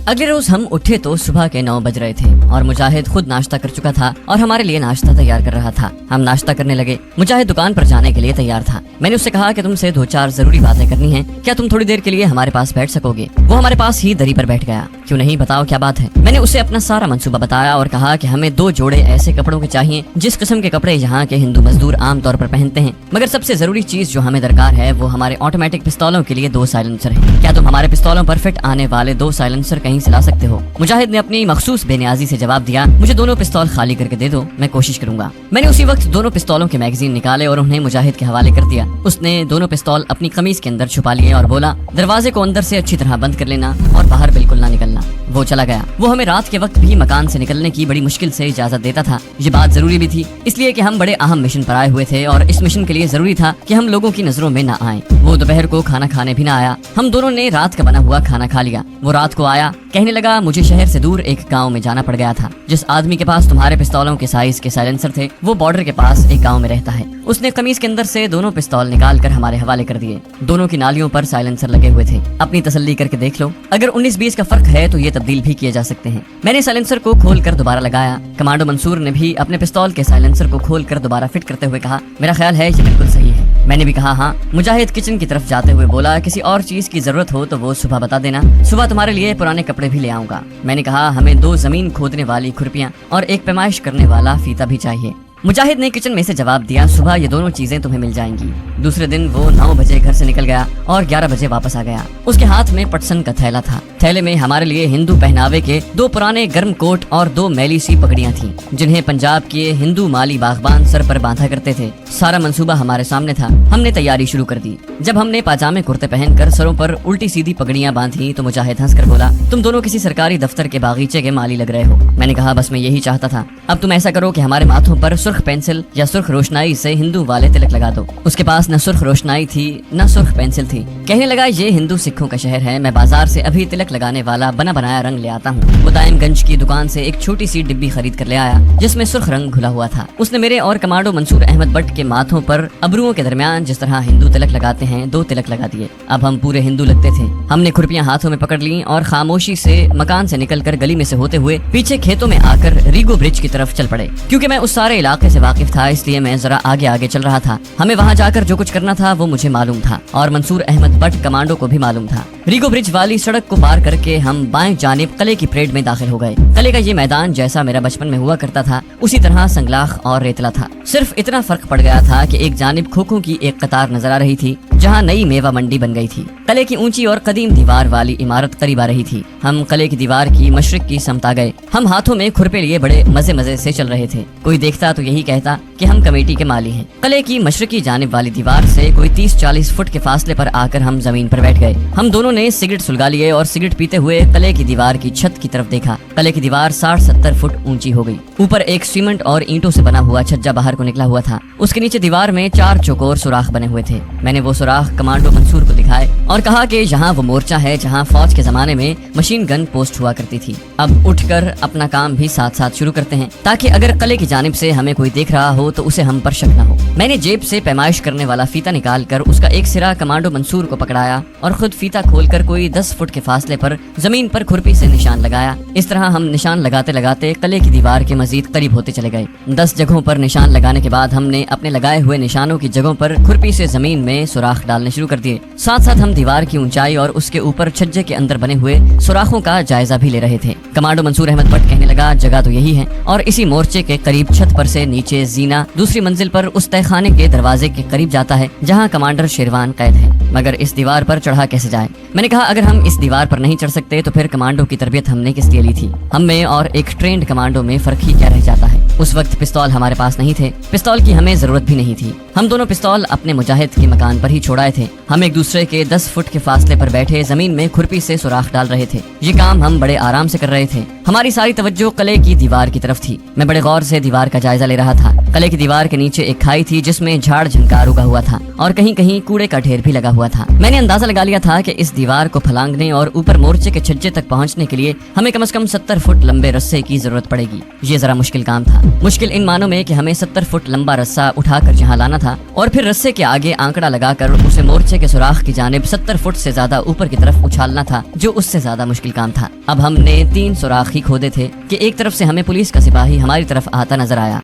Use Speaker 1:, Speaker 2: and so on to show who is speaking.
Speaker 1: अगले रोज हम उठे तो सुबह के 9 बज रहे थे और मुजाहिद खुद नाश्ता कर चुका था और हमारे लिए नाश्ता तैयार कर रहा था। हम नाश्ता करने लगे। मुजाहिद दुकान पर जाने के लिए तैयार था। मैंने उससे कहा कि तुमसे 2-4 जरूरी बातें करनी हैं, क्या तुम थोड़ी देर के लिए हमारे पास बैठ सकोगे? वो हमारे पास ही दरी पर बैठ गया। क्यों नहीं, बताओ क्या बात है। मैंने उसे अपना सारा मंसूबा बताया और कहा कि हमें 2 जोड़े ऐसे कपड़ों के चाहिए जिस किस्म के कपड़े यहाँ के हिंदू मजदूर आमतौर पर पहनते हैं, मगर सबसे जरूरी चीज जो हमें दरकार है वो हमारे ऑटोमेटिक पिस्तौलों के लिए 2 साइलेंसर है। क्या तुम हमारे पिस्तौलों पर फिट आने वाले 2 साइलेंसर कहीं से ला सकते हो? मुजाहिद ने अपनी मखसूस बेनियाजी से जवाब दिया, मुझे दोनों पिस्तौल खाली करके दे दो, मैं कोशिश करूंगा। मैंने उसी वक्त दोनों पिस्तौलों के मैगजीन निकाले और उन्हें मुजाहिद के हवाले कर दिया। उसने दोनों पिस्तौल अपनी कमीज के अंदर छुपा लिए और बोला, दरवाजे को अंदर से अच्छी तरह बंद कर लेना और बाहर बिल्कुल ना निकलना। वो चला गया। वो हमें रात के वक्त भी मकान से निकलने की बड़ी मुश्किल से इजाजत देता था। ये बात जरूरी भी थी, इसलिए कि हम बड़े अहम मिशन पर आए हुए थे और इस मिशन के लिए जरूरी था कि हम लोगों की नजरों में न आए। वो दोपहर को खाना खाने भी न आया। हम दोनों ने रात का बना हुआ खाना खा लिया। वो रात को आया, कहने लगा, मुझे शहर से दूर एक गांव में जाना पड़ गया था। जिस आदमी के पास तुम्हारे पिस्तौलों के साइज के साइलेंसर थे वो बॉर्डर के पास एक गांव में रहता है। उसने कमीज के अंदर से दोनों पिस्तौल निकाल कर हमारे हवाले कर दिए। दोनों की नालियों पर साइलेंसर लगे हुए थे। अपनी तसल्ली करके देख लो, अगर 19-20 का फर्क है तो ये तब्दील भी किए जा सकते हैं। मैंने साइलेंसर को खोल कर दोबारा लगाया। कमांडो मंसूर ने भी अपने पिस्तौल के साइलेंसर को खोल कर दोबारा फिट करते हुए कहा, मेरा ख्याल है ये बिल्कुल सही है। मैंने भी कहा हाँ। मुजाहिद किचन की तरफ जाते हुए बोला, किसी और चीज की जरूरत हो तो वो सुबह बता देना, सुबह तुम्हारे लिए पुराने कपड़े भी ले आऊंगा। मैंने कहा, हमें 2 जमीन खोदने वाली खुरपियां और एक पैमाइश करने वाला फीता भी चाहिए। मुजाहिद ने किचन में से जवाब दिया, सुबह ये दोनों चीजें तुम्हें मिल जाएंगी। दूसरे दिन वो 9 बजे घर से निकल गया और 11 बजे वापस आ गया। उसके हाथ में पटसन का थैला था। थैले में हमारे लिए हिंदू पहनावे के 2 पुराने गर्म कोट और 2 मैली सी पगड़ियां थीं, जिन्हें पंजाब के हिंदू माली बागबान सर पर बांधा करते थे। सारा मंसूबा हमारे सामने था। हमने तैयारी शुरू कर दी। जब हमने पाजामे कुर्ते पहनकर सरों पर उल्टी सीधी पगड़ियां बांधी तो मुजाहिद हंसकर बोला, तुम दोनों किसी सरकारी दफ्तर के बागीचे के माली लग रहे हो। मैंने कहा, बस मैं यही चाहता था। अब तुम ऐसा करो कि हमारे माथों पर सुर्ख पेंसिल या सुर्ख रोशनाई से हिंदू वाले तिलक लगा दो। उसके पास न सुर्ख रोशनाई थी न सुर्ख पेंसिल थी। कहने लगा, ये हिंदू सिखों का शहर है, मैं बाजार से अभी तिलक लगाने वाला बना बनाया रंग ले आता हूँ। वो दायमगंज की दुकान से एक छोटी सी डिब्बी खरीद कर ले आया जिसमें सुर्ख रंग घुला हुआ था। उसने मेरे और कमांडो मंसूर अहमद बट के माथों पर अबरुओं के दरमियान जिस तरह हिंदू तिलक लगाते हैं 2 तिलक लगा दिए। अब हम पूरे हिंदू लगते थे। हमने खुरपियां हाथों में पकड़ ली और खामोशी से मकान से निकलकर गली में से होते हुए पीछे खेतों में आकर रीगो ब्रिज की तरफ चल पड़े। क्योंकि मैं उस सारे इलाके से वाकिफ था इसलिए मैं जरा आगे आगे चल रहा था। हमें वहाँ जाकर जो कुछ करना था वो मुझे मालूम था और मंसूर अहमद बट कमांडो को भी मालूम था। रीगो ब्रिज वाली सड़क को पार करके हम बाएं जानिब कले की परेड में दाखिल हो गए। कले का ये मैदान जैसा मेरा बचपन में हुआ करता था उसी तरह संगलाख और रेतला था। सिर्फ इतना फर्क पड़ गया था कि एक जानिब खोखों की एक कतार नजर आ रही थी जहाँ नई मेवा मंडी बन गई थी। कले की ऊंची और कदीम दीवार वाली इमारत करीब आ रही थी। हम कले की दीवार की मशरिक की समत आ गए। हम हाथों में खुरपे लिए बड़े मजे मजे से चल रहे थे। कोई देखता तो यही कहता कि हम कमेटी के माली हैं। कले की मशरकी जानिब वाली दीवार से कोई 30-40 फुट के फासले पर आकर हम जमीन पर बैठ गए। हम दोनों ने सिगरेट सुलगा लिए और सिगरेट पीते हुए कले की दीवार की छत की तरफ देखा। कले की दीवार 60-70 फुट ऊंची हो गई। ऊपर एक सीमेंट और ईंटों से बना हुआ छज्जा बाहर को निकला हुआ था। उसके नीचे दीवार में 4 चौकोर सुराख बने हुए थे। मैंने वो सुराख कमांडो मंसूर को दिखाए और कहा कि यहाँ वो मोर्चा है जहाँ फौज के जमाने में मशीन गन पोस्ट हुआ करती थी। अब उठकर अपना काम भी साथ साथ शुरू करते हैं ताकि अगर कले की जानिब से हमें कोई देख रहा हो तो उसे हम पर शक न हो। मैंने जेब से पैमाइश करने वाला फीता निकाल कर उसका एक सिरा कमांडो मंसूर को पकड़ाया और खुद फीता खोलकर कोई 10 फुट के फासले पर जमीन पर खुरपी से निशान लगाया। इस तरह हम निशान लगाते लगाते कले की दीवार के मजीद करीब होते चले गए। 10 जगहों पर निशान लगाने के बाद हमने अपने लगाए हुए निशानों की जगहों पर खुरपी से जमीन में सुराख डालने शुरू कर दिए। साथ साथ हम दीवार की ऊंचाई और उसके ऊपर छज्जे के अंदर बने हुए सुराखों का जायजा भी ले रहे थे। कमांडो मंसूर अहमद बट कहने लगा, जगह तो यही है और इसी मोर्चे के करीब छत पर से नीचे जीना दूसरी मंजिल पर उस तहखाने के दरवाजे के करीब जाता है जहाँ कमांडर शेरवान कैद है। मगर इस दीवार पर चढ़ा कैसे जाए? मैंने कहा, अगर हम इस दीवार पर नहीं चढ़ सकते तो फिर कमांडो की तरबियत हमने किस लिए ली थी? हम में और एक ट्रेंड कमांडो में फर्क ही क्या रह जाता है? उस वक्त पिस्तौल हमारे पास नहीं थे। पिस्तौल की हमें जरूरत भी नहीं थी। हम दोनों पिस्तौल अपने मुजाहिद के मकान पर ही छोड़ाए थे। हम एक दूसरे के 10 फुट के फासले पर बैठे जमीन में खुरपी से सुराख डाल रहे थे। ये काम हम बड़े आराम से कर रहे थे। हमारी सारी तवज्जो कले की दीवार की तरफ थी। मैं बड़े गौर से दीवार का जायजा ले रहा था। कले की दीवार के नीचे एक खाई थी जिसमें झाड़ झंकार उगा हुआ था और कहीं कहीं कूड़े का ढेर भी लगा हुआ था। मैंने अंदाजा लगा लिया था कि इस दीवार को फलांगने और ऊपर मोर्चे के छज्जे तक पहुंचने के लिए हमें कम से कम 70 फुट लंबे रस्से की जरूरत पड़ेगी। ये जरा मुश्किल काम था। मुश्किल इन मानों में कि हमें 70 फुट लंबा रस्सा उठाकर जहां लाना था और फिर रस्से के आगे आंकड़ा लगाकर उसे मोर्चे के सुराख की जानिब 70 फुट से ज्यादा ऊपर की तरफ उछालना था, जो उससे ज्यादा मुश्किल काम था। अब हमने 3 सुराख ही खोदे थे कि एक तरफ से हमें पुलिस का सिपाही हमारी तरफ आता नजर आया।